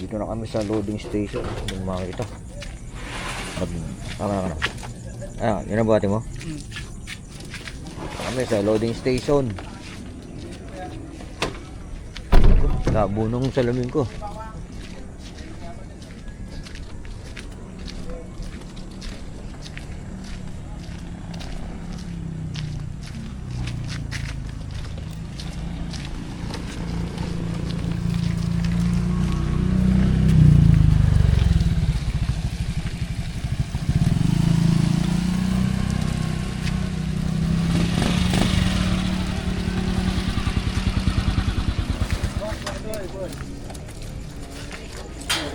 Dito na kami sa loading station. Yung makikita. Tama. Yun ang buhati mo? Kami sa loading station. Labo nung salamin ko.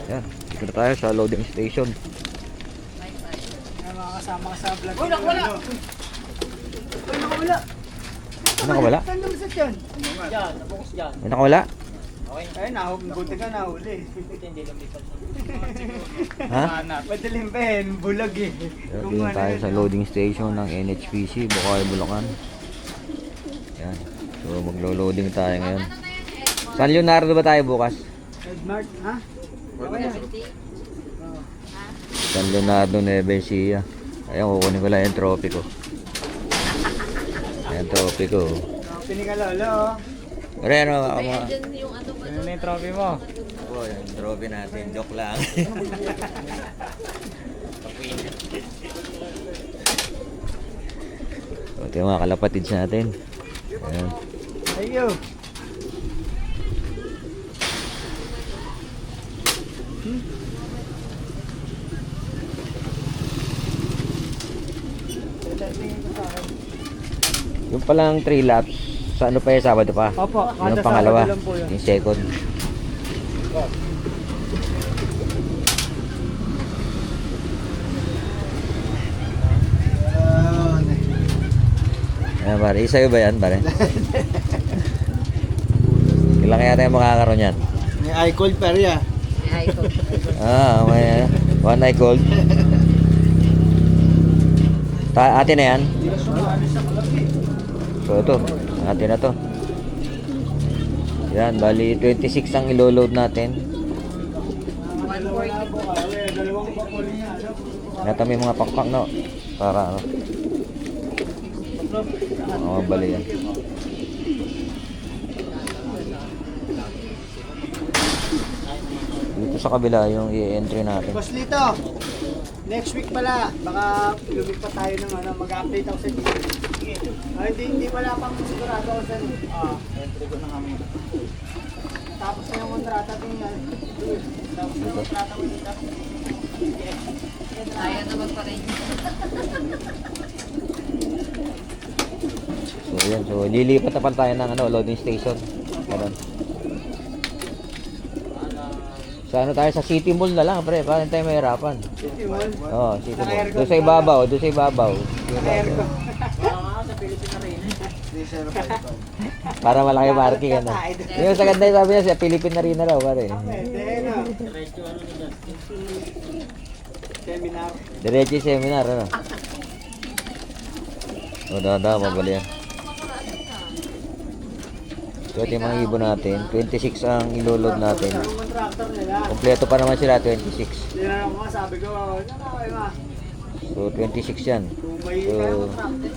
Yan, dito na tayo sa loading station. Mga kasama ka sa vlog. Uy, nakawala! Uy, nakawala! Nakawala? Saan lumusot yan? Diyan, nabukas dyan. May nakawala? Ay, buti ka nahuli. Hindi lumipat. Ha? Madaling pa yan, bulag eh. Dito na tayo sa loading station ng NHPC, Bukawi, Bulacan. Yan. So maglo-loading tayo ngayon. San Leonardo ba tayo bukas? Edmart, ha? San Leonardo, Nueva Ecija. Ayan, kukunin ko lang yung trophy ko. Ayan, trophy ko. Pini ka lolo. Pero ano, ako mga... Ano na yung trophy mo? Oh, yung trophy natin, joke lang. Ito yung mga kalapatids natin. Ayan. Ayo. Yung palang 3 laps, sa ano pa yung Sabado pa? Opo, Yung pangalawa, Sabado lang po yun. yung second. Ayan pare, isa ba yan pare? Ilang kaya tayo makakaroon yan? May eye cold pa rin ah. May one eye cold. Atin na yan? So ito, atin na to. Yan, bali 26 ang ilo-load natin. Nata may mga pakpak na para ano. Bali yan. Dito sa kabila yung i-entry natin. Boss Lito, next week pala, baka lumipat tayo ng ano, mag-update ako sa dito. Hindi wala pang sigurado ako sa entry ko na kami. Tapos na yung kontrata tingnan. Tapos na yung kontrata ko dito. Ayaw na magpa-rin. So yan, so lilipat na pa tayo ng ano, loading station. Ganun. Sa ano tayo, sa City Mall na lang, pre, para hindi tayo mahirapan. City Mall. Oo, City Mall. Doon sa ibabaw, doon sa ibabaw. Aircon. Sa Pilipinas rin. Para malaki parking ano. Yung sa ganda sabi niya, sa Philippine Arena raw, pare. Pwede na. Seminar. Diretso yung seminar, ano. O, dahan-dahan, mabali yan. So, ito yung mga ibon natin. 26 ang iloload natin. Yung contractor nila. Kompleto pa naman sila, 26. Tinanong ko, sabi ko, ma. So, 26 yan. Kung may So, contractor.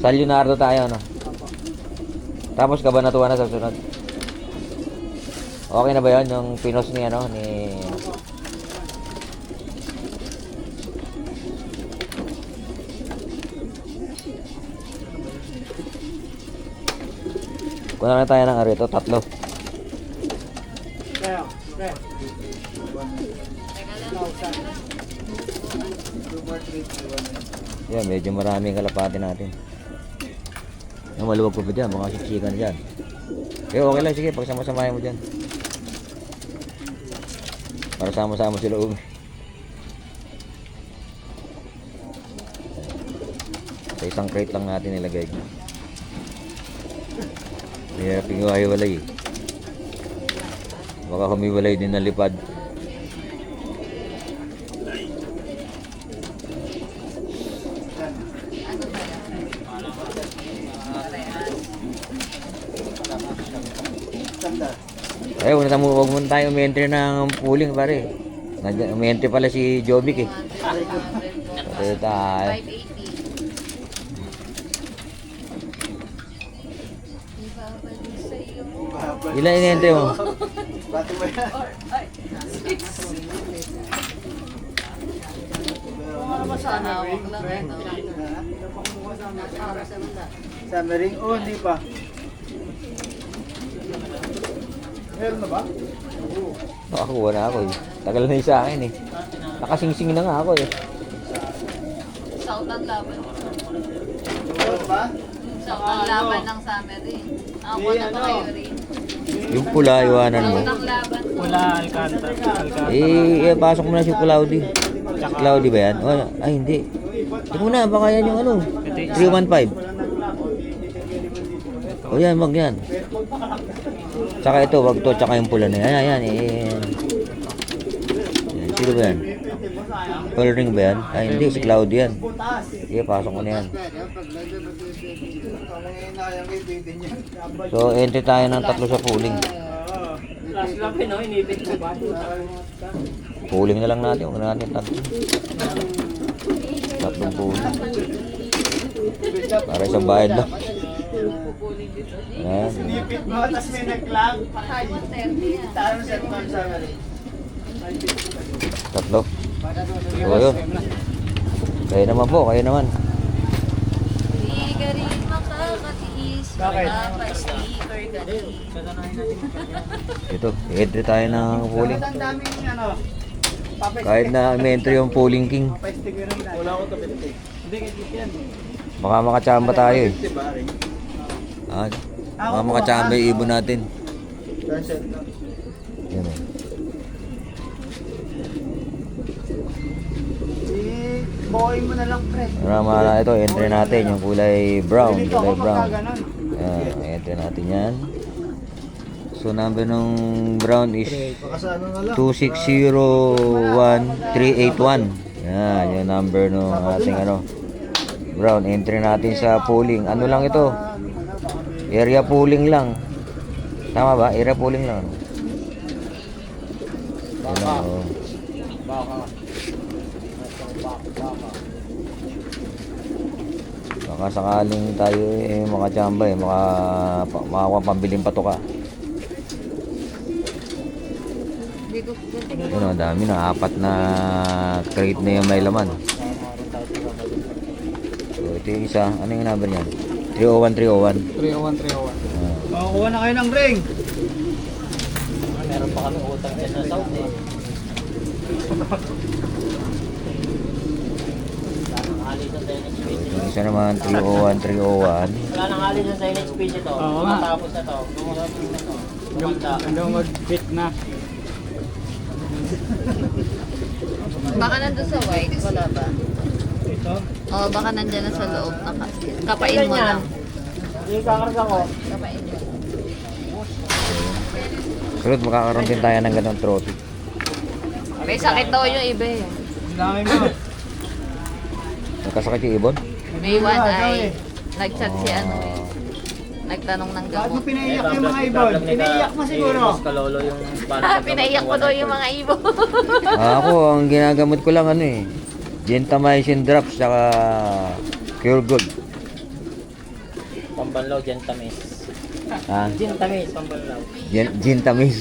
San Leonardo tayo, ano. Tapos, Cabanatuan na sa sunod. Okay na ba yun? Yung pinos ni, ano, ni... Kuna na tayo ng arito, 3. Kaya, pre. Yan, medyo maraming kalapati natin. Yung maluwag pa ba dyan? Mga siksikan dyan. Pero okay lang, sige, pagsama-samahin mo dyan. Para sama-sama sila umi. Sa isang crate lang natin nilagay. Hirap yung hiwalay eh. Baka humiwalay din ng lipad. Standard. Eh, huwag muna tayo umentry ng pooling pare. Umentry pala si Jovic eh. Ito tayo. 580. Ibabalik sa'yo. Ilan in-entry mo? Bato ba yan? Sana wag lang ano. Summer ring? Oh, hindi pa. Meron na ba? Nakakuha na ako eh. Tagal na yun sa akin eh. Nakasingsing na nga ako eh. South ang laban. Meron ba? South ang laban ng summer eh. Ako na to kayo rin. Yung pula, iwanan mo. South ang laban. Wala, Alcantara. Pasok mo na si Cloudy. Si Cloudy ba yan? Oh, ay, hindi. Ito muna, baka yan yung ano. 315. O yan, wag yan. Tsaka ito, wag to, tsaka yung pula na yan. Yan. Sino ba yan? Pearl ring ba yan? Ay, hindi, si Cloudy yan. Sige, pasok mo na yan. So, entry tayo ng 3 sa pooling. Last lang no? Inipit mo ba? Pooling na lang natin, huwag na natin 3. 3 pooling. Para isang bayad lang. Ayan. Sinipit mo, tapos may nag-clock. Patay. 130 yan. Taro sa summer ring. 3. So, yun. Kayo naman po, kayo naman. Di ka rin makakatiis. Bakit? Mapapa-sticker ka rin. Ito, entry tayo ng pooling. Ang daming ano. Kahit na may entry yung pooling king. Papay-sticker rin natin. Wala ko to 50. Hindi, kasi yan. Baka makachamba tayo eh. Baka makachamba yung ibon natin. Yan eh. Boy mo na lang, pre. Marama ito, entry natin yung kulay brown. Dito Kulay ako brown. magkaganon. Yan, entry natin yan. So, number ng brown is Baka sa ano na lang. 2601381. Yan, yung number ng ating ano. Brown, entry natin sa pooling. Ano lang ito? Area pooling lang. Tama ba? Area pooling lang. Yan lang, oh. Baka sakaling tayo eh makachamba eh, makakuha pambiling patuka. Hindi ko Yun, ang dami na, 4 na crate na yung may laman. So, ito yung isa. Ano yung number niyan? 301. 301. Makakuha na kayo ng ring. Meron pa kami utang dyan sa South eh. Alisan sa NHPC. Yung isa naman, 301. Wala nang alisan sa NHPC to. Oo nga. Matapos na to. Lumagapos na to. Lumagda. Hanggang mag-fit na. Baka nandun sa white, wala ba? Ito. Oo, baka nandyan na sa loob. Kapain mo lang. Hindi kakarga ko. Kapain mo. Sunod, makakaroon din tayo ng ganong trophy. May sakit daw yung iba eh. Ang dami mo. Nagkasakit yung ibon? May one Wala, eye. eh. Nag-chat si ano eh. Nagtanong ng Bakit mo gamot. pinaiyak yung mga ibon? Pinaiyak mo siguro. Boss Kalolo yung Pinaiyak ko daw yung mga ibon. Ako, ang ginagamot ko lang ano eh. Gentamicin drops, saka Cure Gold. Pambanlaw, Gentamis. Ha? Gentamis, Pambanlaw. Gentamis.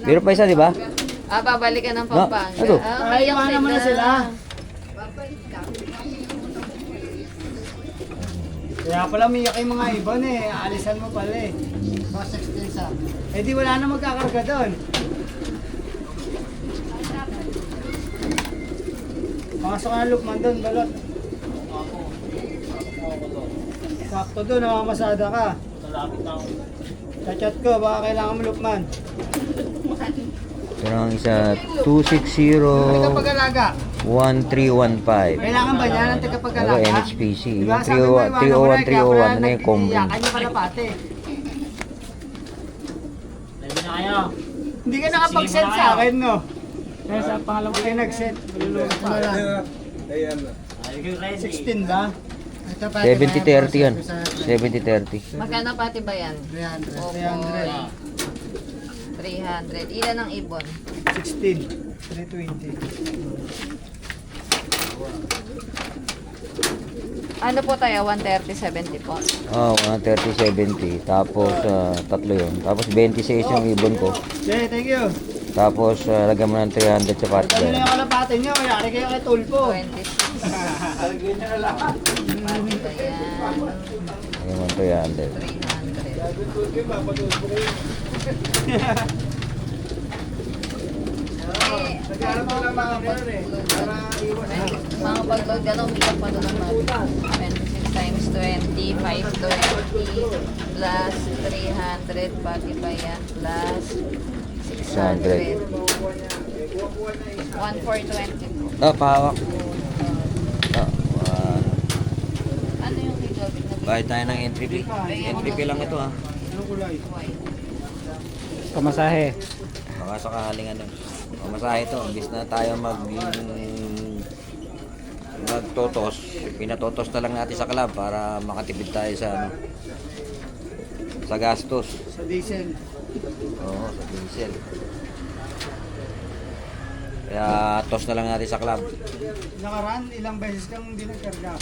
Pero pa isa, di ba? Ah, babalik ka ng No, Pampanga. ano? Ah, Ay, umiyak iwanan mo na sila. Kaya pala umiyak yung mga ibon eh. Aalisan mo pala eh. Mga 16 sa. Eh di wala na magkakarga doon. Makasok ka na Lukman doon, balot. Sakto doon, namamasada ka. Malapit na ako. Chat ko, baka kailangan mo Lukman. Ito ang isa, 260 Tagapag-alaga. 1315. Kailangan ba niya ng Ano, tagapag-alaga? NHPC. Diba, Yung sabi mo, iwanan mo na, 301, ano yung combo? Iyakan niyo pala pati. Ready na kayo. Hindi ka nakapag-send sa akin, no? Kaya sa pangalawa kayo nag-send. Malulunod pa lang. Are you ready? 16 ba? 70-30 yan. 70-30. Magkano pati ba yan? 300. Opo. 300. 300. Ilan ang ibon? 16. 320. Ano po tayo? 130-70 po. Oh, 130-70. Tapos, tatlo yun. Tapos, 26 yung ibon ko. Okay, thank you. Tapos, lagyan mo ng 300 sa Ano na patla. yung kalapatin nyo? Mayari kayo kay Tulpo. 26. Alagyan nyo na lahat. Pati ba yan? Lagyan mo ng 300. 300. Nagkaroon ko lang mga meron eh. Para iwas na. Mga pag-load ka na, umiyak pa doon naman. 26 times 20, 520, plus 300, pati ba yan, plus 600. 1,420 po. Pahawak. Ano yung kay Jovic na Bayad tayo ng entry fee. Entry fee lang ito, ha. Anong kulay? white? Pamasahe. Baka sakaling ano. Pamasahe ito. Imbis na tayo magtotos. Pinatotos na lang natin sa club para makatipid tayo sa ano. Sa gastos. Sa diesel. Oo, sa diesel. Kaya tos na lang natin sa club. Nakaraan, ilang beses kang hindi nagkarga.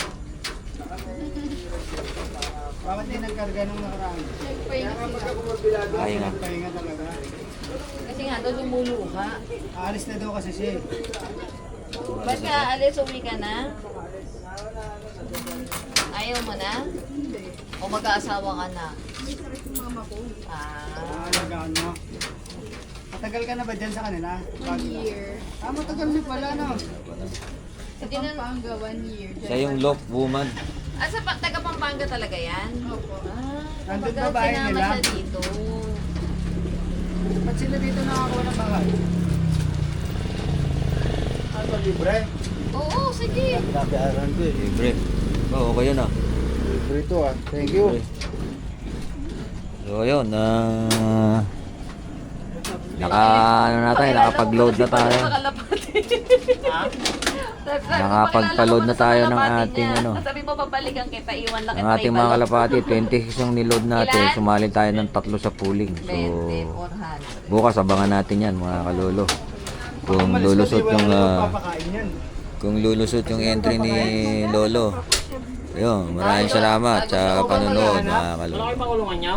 Bakit hindi nagkarga nung nakaraan? Pahinga. Pahinga talaga. Kasi nga doon lumuluha. Aalis na daw kasi siya eh. Ba't ka alis, uwi ka na? Ayaw mo na? O mag-aasawa ka na? Ah, Alagaan mo. Matagal ka na ba dyan sa kanila? 1 year. Matagal na pala no. hindi na... Pampanga, 1 year. Siya yung loft woman. Sa taga Pampanga talaga yan? Opo. Nandun Kumbaga, ba bahay sinama nila? siya dito. Ba't sila dito nakakuha ng bahay? Ano, libre? Oo, sige. Nabiaran ko eh. Libre. Oo, okay yun, ah. Libre ito ah. Thank you. So yun, nakapag-load na tayo. Nakapagpa-load na tayo ng ating ano. Sabi mo, babalikan kita, iwan lang Ang ating mga kalapati, 26 yung niload natin. Ilan? Sumali tayo ng 3 sa pooling. So, 20, 400. bukas abangan natin yan mga kalolo. Kung Umalis lulusot kasi, yung wala nang papakain yan. kung lulusot yung entry ni Lolo. Ayun, maraming salamat sa panonood mga kalolo. Wala kayo pakulungan niya?